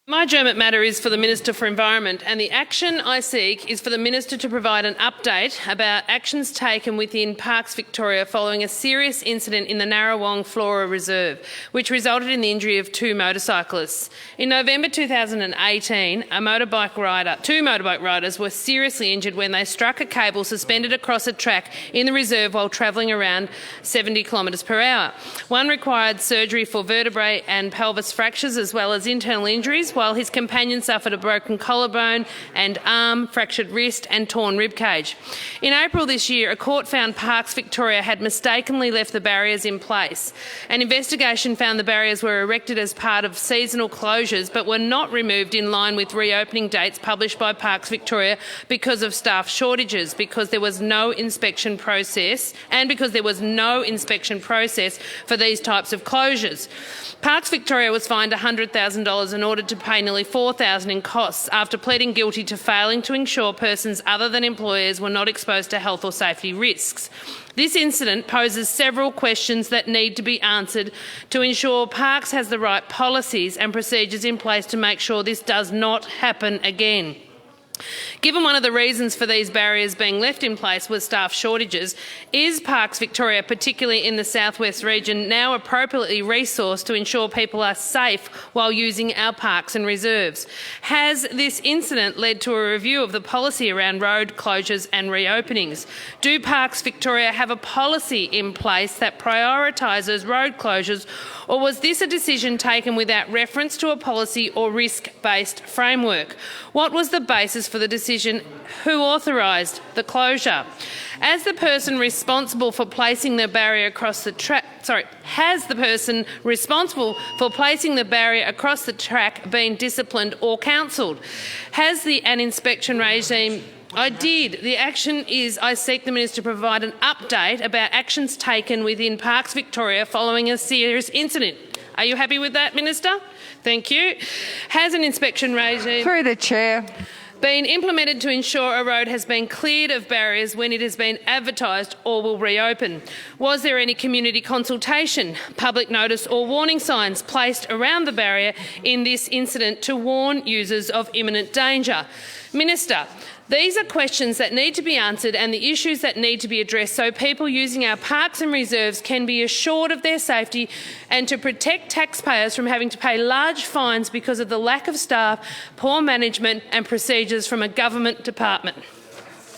My adjournment matter is for the Minister for Environment, and the action I seek is for the Minister to provide an update about actions taken within Parks Victoria following a serious incident in the Narrawong Flora Reserve, which resulted in the injury of two motorcyclists. In November 2018, two motorbike riders were seriously injured when they struck a cable suspended across a track in the reserve while travelling around 70 kilometres per hour. One required surgery for vertebrae and pelvis fractures as well as internal injuries, while his companion suffered a broken collarbone and arm, fractured wrist and torn ribcage. In April this year, a court found Parks Victoria had mistakenly left the barriers in place. An investigation found the barriers were erected as part of seasonal closures but were not removed in line with reopening dates published by Parks Victoria because of staff shortages, because there was no inspection process for these types of closures. Parks Victoria was fined $100,000 and ordered to pay nearly $4,000 in costs after pleading guilty to failing to ensure persons other than employers were not exposed to health or safety risks. This incident poses several questions that need to be answered to ensure Parks has the right policies and procedures in place to make sure this does not happen again. Given one of the reasons for these barriers being left in place was staff shortages, is Parks Victoria, particularly in the southwest region, now appropriately resourced to ensure people are safe while using our parks and reserves? Has this incident led to a review of the policy around road closures and reopenings? Do Parks Victoria have a policy in place that prioritises road closures, or was this a decision taken without reference to a policy or risk-based framework? What was the basis for the decision? Who authorised the closure? Has the person responsible for placing the barrier across the track been disciplined or counselled? Has an inspection regime? I did. The action is I seek the Minister to provide an update about actions taken within Parks Victoria following a serious incident. Are you happy with that, Minister? Thank you. Has an inspection regime through the chair been implemented to ensure a road has been cleared of barriers when it has been advertised or will reopen? Was there any community consultation, public notice or warning signs placed around the barrier in this incident to warn users of imminent danger? Minister, these are questions that need to be answered and the issues that need to be addressed so people using our parks and reserves can be assured of their safety, and to protect taxpayers from having to pay large fines because of the lack of staff, poor management and procedures from a government department.